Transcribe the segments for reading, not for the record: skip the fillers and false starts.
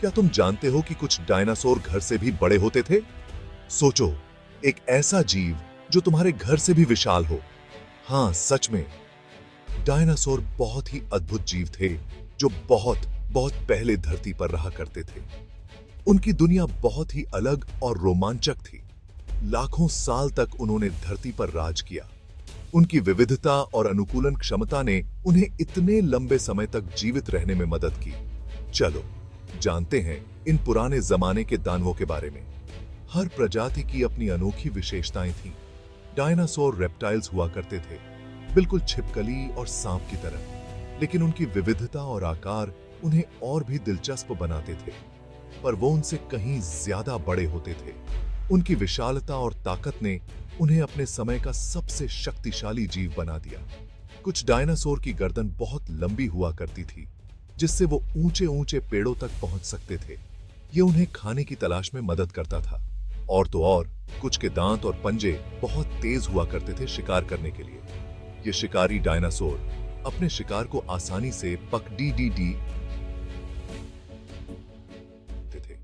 क्या तुम जानते हो कि कुछ डायनासोर घर से भी बड़े होते थे? सोचो, एक ऐसा जीव जो तुम्हारे घर से भी विशाल हो। हाँ, सच में, डायनासोर बहुत ही अद्भुत जीव थे जो बहुत बहुत पहले धरती पर रहा करते थे। उनकी दुनिया बहुत ही अलग और रोमांचक थी। लाखों साल तक उन्होंने धरती पर राज किया। उनकी विविधता और अनुकूलन क्षमता ने उन्हें इतने लंबे समय तक जीवित रहने में मदद की। चलो जानते हैं इन पुराने जमाने के दानवों के बारे में। हर प्रजाति की अपनी अनोखी विशेषताएं थीं। डायनासोर रेप्टाइल्स हुआ करते थे, बिल्कुल छिपकली और सांप की तरह, लेकिन उनकी विविधता और आकार उन्हें और भी दिलचस्प बनाते थे। पर वो उनसे कहीं ज्यादा बड़े होते थे। उनकी विशालता और ताकत ने उन्हें अपने समय का सबसे शक्तिशाली जीव बना दिया। कुछ डायनासोर की गर्दन बहुत लंबी हुआ करती थी, जिससे वो ऊंचे ऊंचे पेड़ों तक पहुंच सकते थे। ये उन्हें खाने की तलाश में मदद करता था। और तो और, कुछ के दांत और पंजे बहुत तेज हुआ करते थे शिकार करने के लिए। ये शिकारी डायनासोर अपने शिकार को आसानी से पकड़ थे।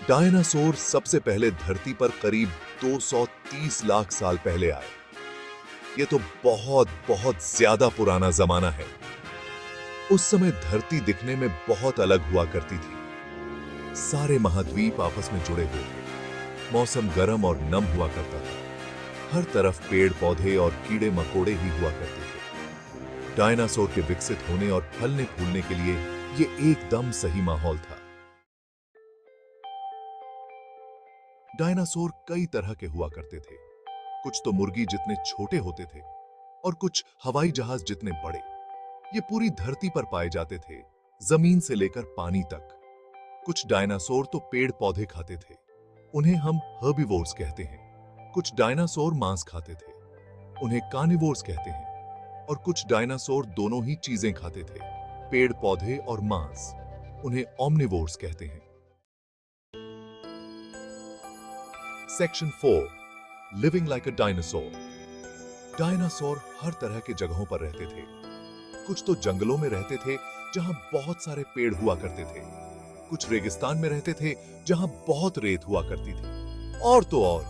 डायनासोर सबसे पहले धरती पर करीब 230 लाख साल पहले आए। ये तो बहुत बहुत ज्यादा पुराना जमाना है। उस समय धरती दिखने में बहुत अलग हुआ करती थी। सारे महाद्वीप आपस में जुड़े हुए थे। मौसम गर्म और नम हुआ करता था। हर तरफ पेड़ पौधे और कीड़े मकोड़े ही हुआ करते थे। डायनासोर के विकसित होने और फलने फूलने के लिए ये एकदम सही माहौल था। डायनासोर कई तरह के हुआ करते थे। कुछ तो मुर्गी जितने छोटे होते थे और कुछ हवाई जहाज जितने बड़े। ये पूरी धरती पर पाए जाते थे, जमीन से लेकर पानी तक। कुछ डायनासोर तो पेड़ पौधे खाते थे, उन्हें हम हर्बिवोर्स कहते हैं। कुछ डायनासोर मांस खाते थे, उन्हें कार्निवोर्स कहते हैं। और कुछ डायनासोर दोनों ही चीजें खाते थे, पेड़ पौधे और मांस, उन्हें ओमनिवोर्स कहते हैं। Section 4, living like a dinosaur. Dinosaur हर तरह के जगहों पर रहते थे। कुछ तो जंगलों में रहते थे जहां बहुत सारे पेड़ हुआ करते थे। कुछ रेगिस्तान में रहते थे जहां बहुत रेत हुआ करती थी। और तो और,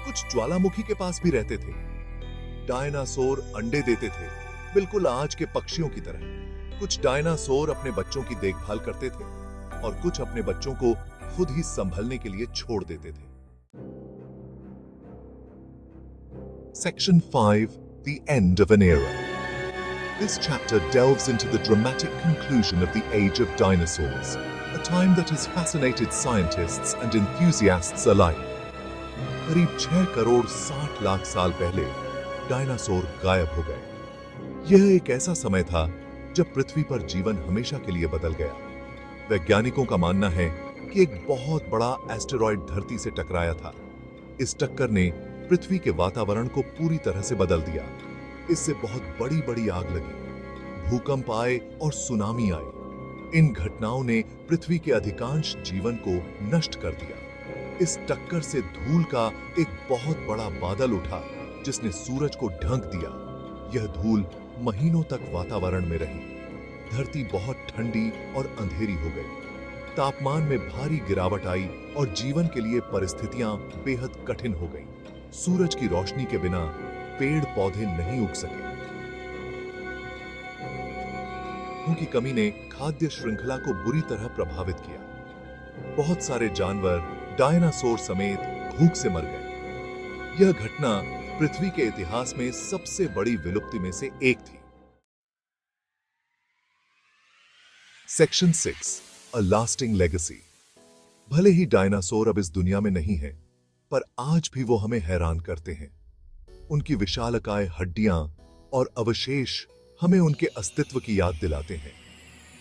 कुछ ज्वालामुखी के पास भी रहते थे। डायनासोर अंडे देते थे, बिल्कुल आज के पक्षियों की तरह। कुछ डायनासोर अपने बच्चों की देखभाल करते थे और कुछ अपने बच्चों को खुद ही संभलने के लिए छोड़ देते थे। Section 5, The End of an Era. This chapter delves into the dramatic conclusion of the Age of Dinosaurs, a time that has fascinated scientists and enthusiasts alike. करीब 6 करोड़ 60 लाख साल पहले डायनासोर गायब हो गए। यह एक ऐसा समय था जब पृथ्वी पर जीवन हमेशा के लिए बदल गया। वैज्ञानिकों का मानना है कि एक बहुत बड़ा एस्टेरॉयड धरती से टकराया था। इस टक्कर ने पृथ्वी के वातावरण को पूरी तरह से बदल दिया। इससे बहुत बड़ी बड़ी आग लगी, भूकंप आए और सुनामी आई। इन घटनाओं ने पृथ्वी के अधिकांश जीवन को नष्ट कर दिया। इस टक्कर से धूल का एक बहुत बड़ा बादल उठा जिसने सूरज को ढक दिया। यह धूल महीनों तक वातावरण में रही। धरती बहुत ठंडी और अंधेरी हो गई। तापमान में भारी गिरावट आई और जीवन के लिए परिस्थितियां बेहद कठिन हो गईं। सूरज की रोशनी के बिना पेड़ पौधे नहीं उग सके। उनकी कमी ने खाद्य श्रृंखला को बुरी तरह प्रभावित किया। बहुत सारे जानवर डायनासोर समेत भूख से मर गए। यह घटना पृथ्वी के इतिहास में सबसे बड़ी विलुप्ति में से एक थी। Section 6, A Lasting Legacy. भले ही डायनासोर अब इस दुनिया में नहीं है, पर आज भी वो हमें हैरान करते हैं। उनकी विशालकाय हड्डियां और अवशेष हमें उनके अस्तित्व की याद दिलाते हैं।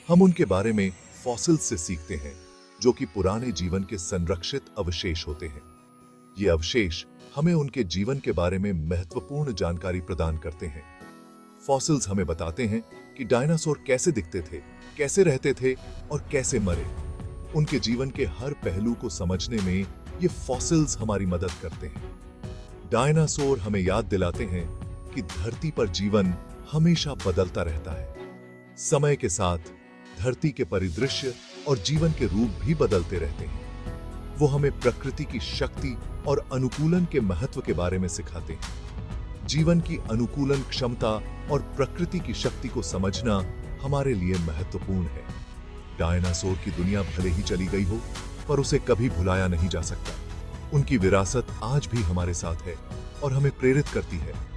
हम उनके बारे में फॉसिल्स से सीखते हैं, जो कि पुराने जीवन के संरक्षित अवशेष होते हैं। ये अवशेष हमें उनके जीवन के बारे में महत्वपूर्ण जानकारी प्रदान करते हैं। फॉसिल्स हमें बताते हैं कि डायनासोर कैसे दिखते थे, कैसे रहते थे और कैसे मरे। उनके जीवन के हर पहलू को समझने में ये फॉसिल्स हमारी मदद करते हैं। डायनासोर हमें याद दिलाते हैं कि धरती पर जीवन हमेशा बदलता रहता है। समय के साथ धरती के परिदृश्य और जीवन के रूप भी बदलते रहते हैं। वो हमें प्रकृति की शक्ति और अनुकूलन के महत्व के बारे में सिखाते हैं। जीवन की अनुकूलन क्षमता और प्रकृति की शक्ति को समझना हमारे लिए महत्वपूर्ण है। डायनासोर की दुनिया भले ही चली गई हो, पर उसे कभी भुलाया नहीं जा सकता। उनकी विरासत आज भी हमारे साथ है और हमें प्रेरित करती है